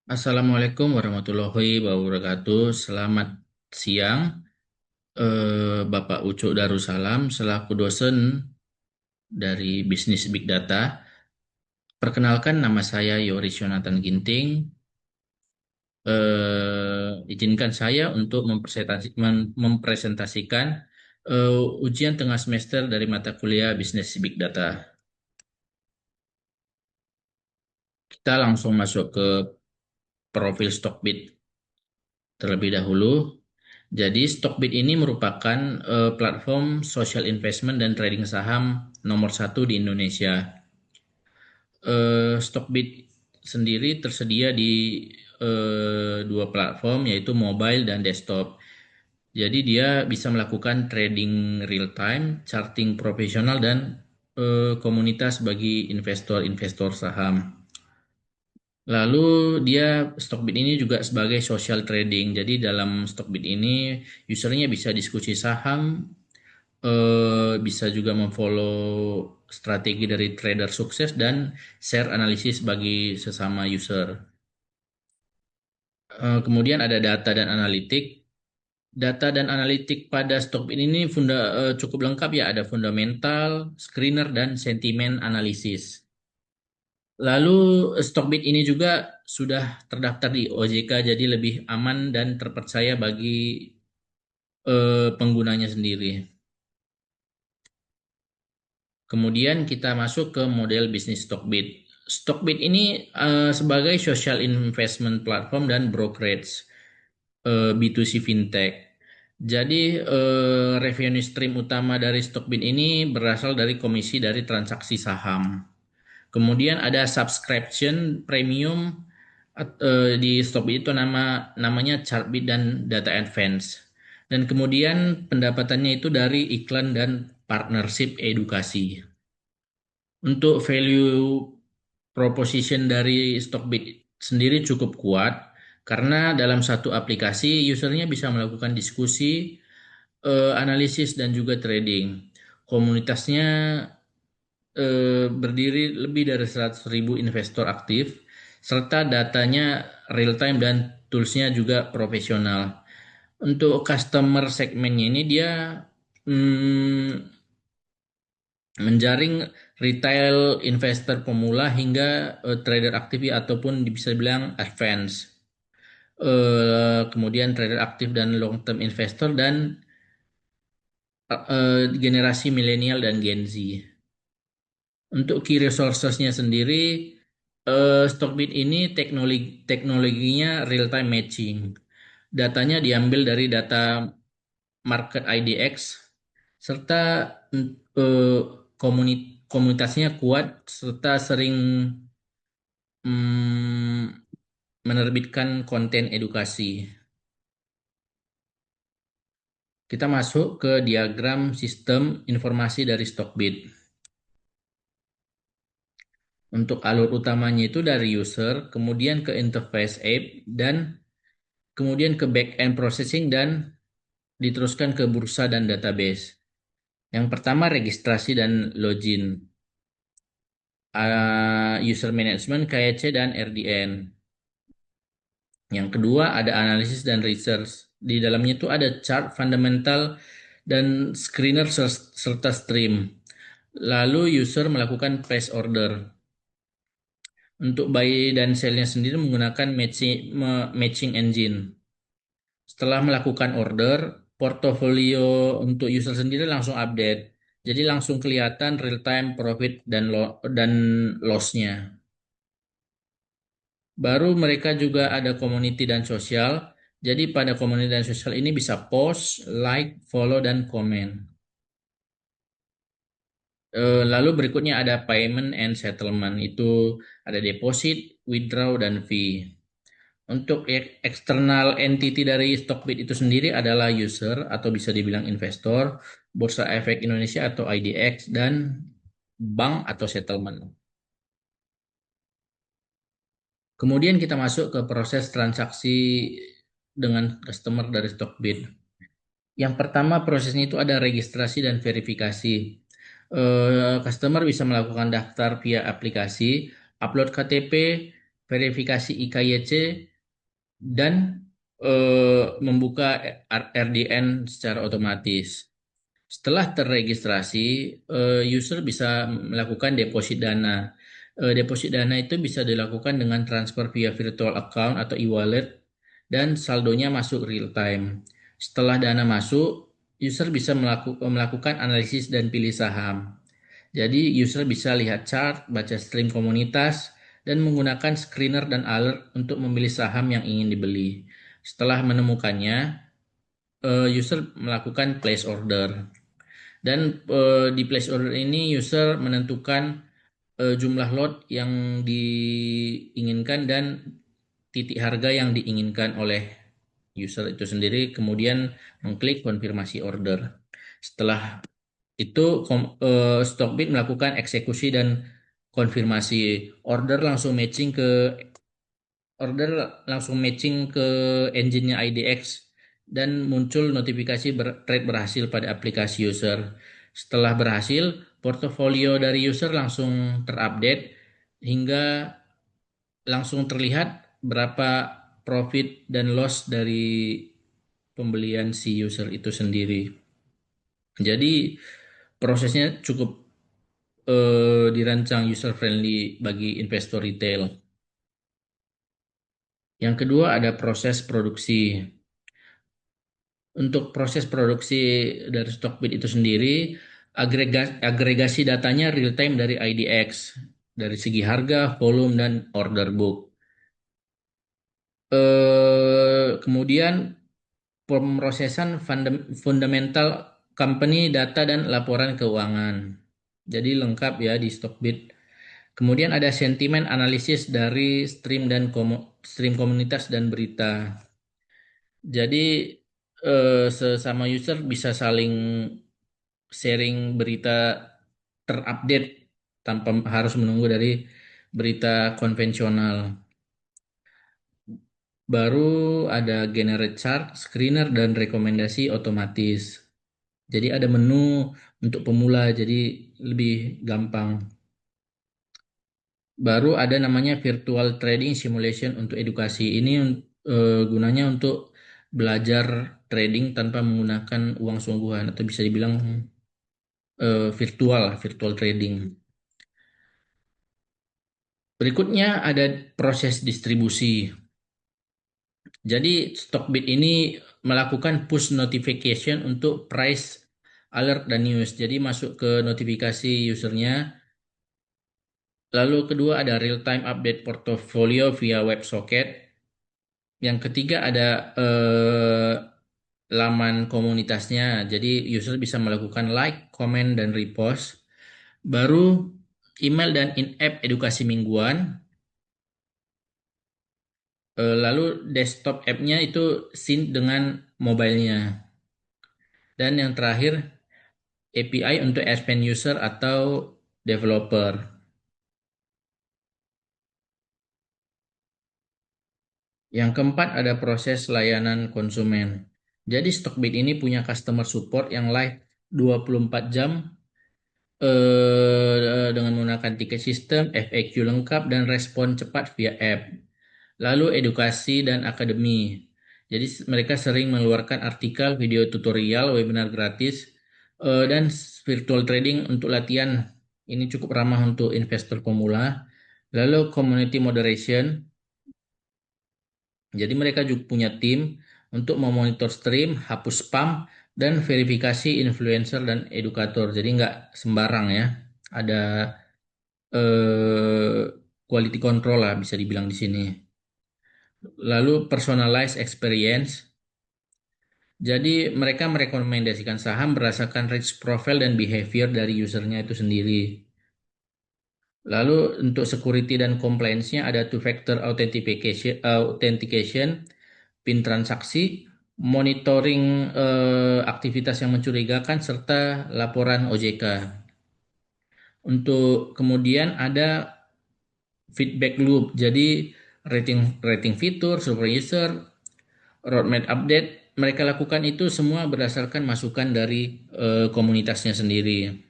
Assalamualaikum warahmatullahi wabarakatuh. Selamat siang, Bapak Ucuk Darussalam, selaku dosen dari Bisnis Big Data. Perkenalkan, nama saya Yoris Yonatan Ginting. Izinkan saya untuk mempresentasikan ujian tengah semester dari mata kuliah Bisnis Big Data. Kita langsung masuk ke profil Stockbit terlebih dahulu. Jadi Stockbit ini merupakan platform social investment dan trading saham nomor satu di Indonesia. Stockbit sendiri tersedia di dua platform, yaitu mobile dan desktop. Jadi dia bisa melakukan trading real time, charting profesional, dan komunitas bagi investor-investor saham. Lalu Stockbit ini juga sebagai social trading. Jadi dalam Stockbit ini usernya bisa diskusi saham, bisa juga memfollow strategi dari trader sukses dan share analisis bagi sesama user. Kemudian ada data dan analitik. Data dan analitik pada Stockbit ini cukup lengkap ya. Ada fundamental, screener, dan sentimen analisis. Lalu Stockbit ini juga sudah terdaftar di OJK, jadi lebih aman dan terpercaya bagi penggunanya sendiri. Kemudian kita masuk ke model bisnis Stockbit. Stockbit ini sebagai social investment platform dan brokerage B2C fintech. Jadi revenue stream utama dari Stockbit ini berasal dari komisi dari transaksi saham. Kemudian ada subscription premium di Stockbit itu namanya Chartbit dan Data Advance. Dan kemudian pendapatannya itu dari iklan dan partnership edukasi. Untuk value proposition dari Stockbit sendiri cukup kuat karena dalam satu aplikasi usernya bisa melakukan diskusi, analisis, dan juga trading. Komunitasnya berdiri lebih dari 100.000 investor aktif, serta datanya real time dan toolsnya juga profesional. Untuk customer segmennya ini dia mm, menjaring retail investor pemula hingga trader aktif ataupun bisa dibilang advance. Kemudian trader aktif dan long term investor dan generasi milenial dan Gen Z. Untuk key resources-nya sendiri, Stockbit ini teknologinya real time matching. Datanya diambil dari data market IDX serta eh, komunitasnya kuat serta sering mm, menerbitkan konten edukasi. Kita masuk ke diagram sistem informasi dari Stockbit. Untuk alur utamanya itu dari user, kemudian ke interface app, dan kemudian ke back-end processing dan diteruskan ke bursa dan database. Yang pertama registrasi dan login, user management, KYC, dan RDN. Yang kedua ada analisis dan research. Di dalamnya itu ada chart, fundamental, dan screener serta stream. Lalu user melakukan place order. Untuk buy dan sell-nya sendiri menggunakan matching engine. Setelah melakukan order, portofolio untuk user sendiri langsung update. Jadi langsung kelihatan real time profit dan loss-nya. Baru mereka juga ada community dan sosial. Jadi pada community dan sosial ini bisa post, like, follow, dan komen. Lalu berikutnya ada payment and settlement. Itu ada deposit, withdraw, dan fee. Untuk eksternal entity dari Stockbit itu sendiri adalah user atau bisa dibilang investor, Bursa Efek Indonesia atau IDX, dan bank atau settlement. Kemudian kita masuk ke proses transaksi dengan customer dari Stockbit. Yang pertama prosesnya itu ada registrasi dan verifikasi. Customer bisa melakukan daftar via aplikasi, upload KTP, verifikasi IKYC, dan membuka RDN secara otomatis. Setelah terregistrasi, user bisa melakukan deposit dana. Deposit dana itu bisa dilakukan dengan transfer via virtual account atau e-wallet dan saldonya masuk real time. Setelah dana masuk, user bisa melakukan analisis dan pilih saham. Jadi user bisa lihat chart, baca stream komunitas, dan menggunakan screener dan alert untuk memilih saham yang ingin dibeli. Setelah menemukannya, user melakukan place order. Dan di place order ini user menentukan jumlah lot yang diinginkan dan titik harga yang diinginkan oleh user itu sendiri, kemudian mengklik konfirmasi order. Setelah itu Stockbit melakukan eksekusi dan konfirmasi order langsung matching ke engine-nya IDX dan muncul notifikasi trade berhasil pada aplikasi user. Setelah berhasil, portofolio dari user langsung terupdate hingga langsung terlihat berapa profit dan loss dari pembelian si user itu sendiri. Jadi prosesnya cukup dirancang user friendly bagi investor retail. Yang kedua ada proses produksi. Untuk proses produksi dari Stockbit itu sendiri, agregasi datanya real time dari IDX, dari segi harga, volume, dan order book. Kemudian pemrosesan fundamental company data dan laporan keuangan. Jadi lengkap ya di Stockbit. Kemudian ada sentimen analisis dari stream komunitas dan berita. Jadi sesama user bisa saling sharing berita terupdate tanpa harus menunggu dari berita konvensional. Baru ada generate chart, screener, dan rekomendasi otomatis. Jadi ada menu untuk pemula, jadi lebih gampang. Baru ada namanya virtual trading simulation untuk edukasi. Ini gunanya untuk belajar trading tanpa menggunakan uang sungguhan atau bisa dibilang virtual trading. Berikutnya ada proses distribusi. Jadi Stockbit ini melakukan push notification untuk price alert dan news. Jadi masuk ke notifikasi usernya. Lalu kedua ada real time update portfolio via WebSocket. Yang ketiga ada laman komunitasnya. Jadi user bisa melakukan like, comment, dan repost. Baru email dan in-app edukasi mingguan. Lalu desktop app-nya itu sync dengan mobile-nya. Dan yang terakhir API untuk expand user atau developer. Yang keempat ada proses layanan konsumen. Jadi Stockbit ini punya customer support yang live 24 jam dengan menggunakan tiket sistem, FAQ lengkap, dan respon cepat via app. Lalu edukasi dan akademi. Jadi mereka sering mengeluarkan artikel, video tutorial, webinar gratis, dan virtual trading untuk latihan. Ini cukup ramah untuk investor pemula. Lalu community moderation. Jadi mereka juga punya tim untuk memonitor stream, hapus spam, dan verifikasi influencer dan edukator. Jadi nggak sembarang ya. Ada quality control lah bisa dibilang di sini. Lalu personalized experience. Jadi mereka merekomendasikan saham berdasarkan risk profile dan behavior dari usernya itu sendiri. Lalu untuk security dan compliance-nya ada two-factor authentication, PIN transaksi, monitoring aktivitas yang mencurigakan, serta laporan OJK. Untuk kemudian ada feedback loop, jadi rating fitur, super user, roadmap update, mereka lakukan itu semua berdasarkan masukan dari komunitasnya sendiri.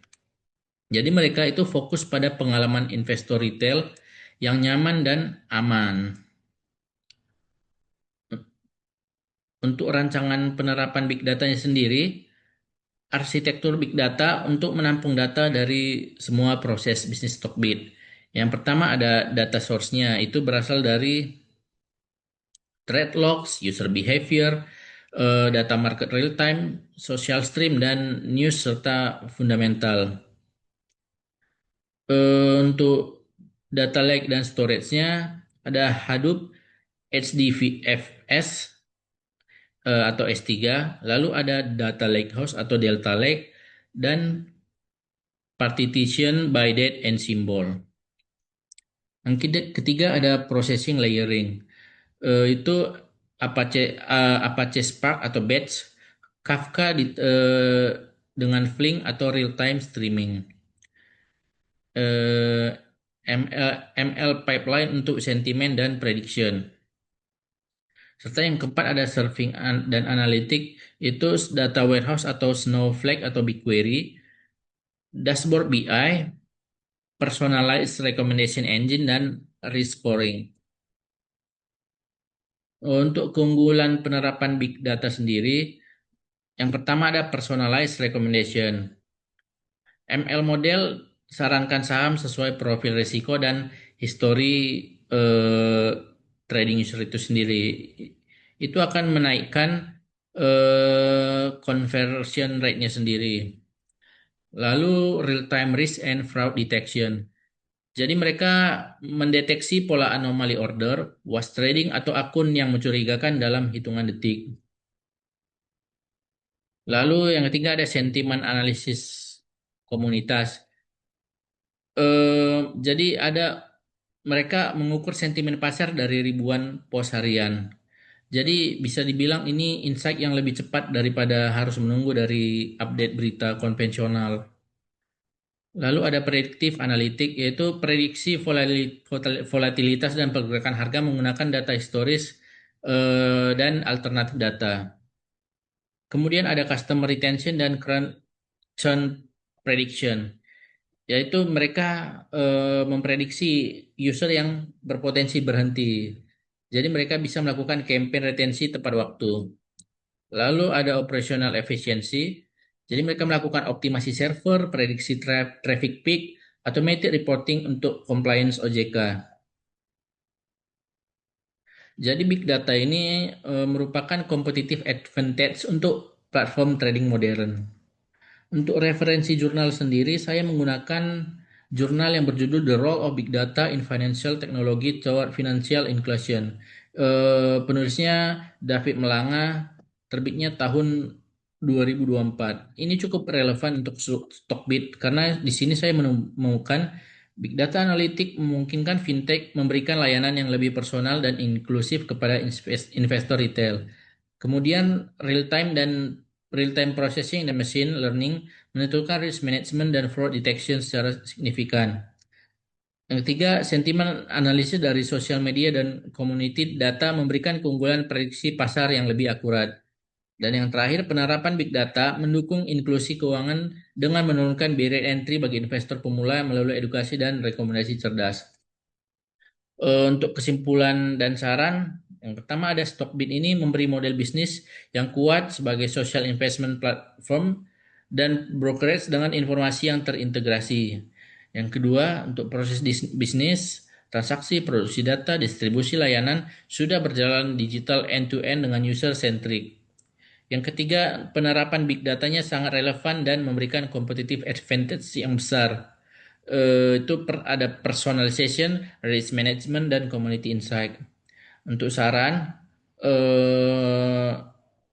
Jadi mereka itu fokus pada pengalaman investor retail yang nyaman dan aman. Untuk rancangan penerapan big datanya sendiri, arsitektur big data untuk menampung data dari semua proses bisnis Stockbit. Yang pertama ada data source-nya, itu berasal dari trade logs, user behavior, data market real time, social stream, dan news serta fundamental. Untuk data lake dan storage-nya ada Hadoop, HDFS atau S3, lalu ada data lakehouse atau Delta Lake, dan partition by date and symbol. Yang ketiga ada processing layering. Itu Apache Spark atau Batch, Kafka dengan Flink atau real time streaming. Eh, ML pipeline untuk sentimen dan prediction. Serta yang keempat ada serving dan analytic, itu data warehouse atau Snowflake atau BigQuery, dashboard BI, personalized recommendation engine, dan risk scoring. Untuk keunggulan penerapan big data sendiri, yang pertama ada personalized recommendation. ML model sarankan saham sesuai profil risiko dan histori eh, trading user itu sendiri. Itu akan menaikkan conversion rate-nya sendiri. Lalu real-time risk and fraud detection. Jadi mereka mendeteksi pola anomali order, was trading, atau akun yang mencurigakan dalam hitungan detik. Lalu yang ketiga ada sentimen analisis komunitas. Jadi ada mereka mengukur sentimen pasar dari ribuan pos harian. Jadi bisa dibilang ini insight yang lebih cepat daripada harus menunggu dari update berita konvensional. Lalu ada prediktif analitik, yaitu prediksi volatilitas dan pergerakan harga menggunakan data historis dan alternatif data. Kemudian ada customer retention dan churn prediction, yaitu mereka memprediksi user yang berpotensi berhenti. Jadi mereka bisa melakukan campaign retensi tepat waktu. Lalu ada operational efficiency. Jadi mereka melakukan optimasi server, prediksi traffic peak, automated reporting untuk compliance OJK. Jadi big data ini merupakan competitive advantage untuk platform trading modern. Untuk referensi jurnal sendiri, saya menggunakan jurnal yang berjudul The Role of Big Data in Financial Technology Toward Financial Inclusion. Penulisnya David Melanga, terbitnya tahun 2024. Ini cukup relevan untuk Stockbit karena di sini saya menemukan Big Data Analytic memungkinkan fintech memberikan layanan yang lebih personal dan inklusif kepada investor retail. Kemudian real-time processing dan machine learning menentukan risk management dan fraud detection secara signifikan. Yang ketiga, sentimen analisis dari sosial media dan community data memberikan keunggulan prediksi pasar yang lebih akurat. Dan yang terakhir, penerapan big data mendukung inklusi keuangan dengan menurunkan barrier entry bagi investor pemula melalui edukasi dan rekomendasi cerdas. Untuk kesimpulan dan saran, yang pertama ada Stockbit ini memberi model bisnis yang kuat sebagai social investment platform dan brokerage dengan informasi yang terintegrasi. Yang kedua, untuk proses bisnis, transaksi, produksi data, distribusi layanan sudah berjalan digital end-to-end dengan user-centric. Yang ketiga, penerapan big datanya sangat relevan dan memberikan competitive advantage yang besar. Itu ada personalization, risk management, dan community insight. Untuk saran, eh,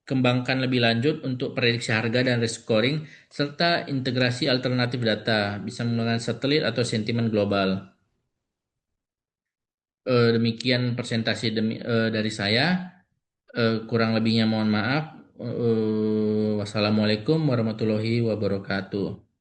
kembangkan lebih lanjut untuk prediksi harga dan risk scoring, serta integrasi alternatif data, bisa menggunakan satelit atau sentimen global. Demikian presentasi dari saya. Kurang lebihnya mohon maaf. Wassalamualaikum warahmatullahi wabarakatuh.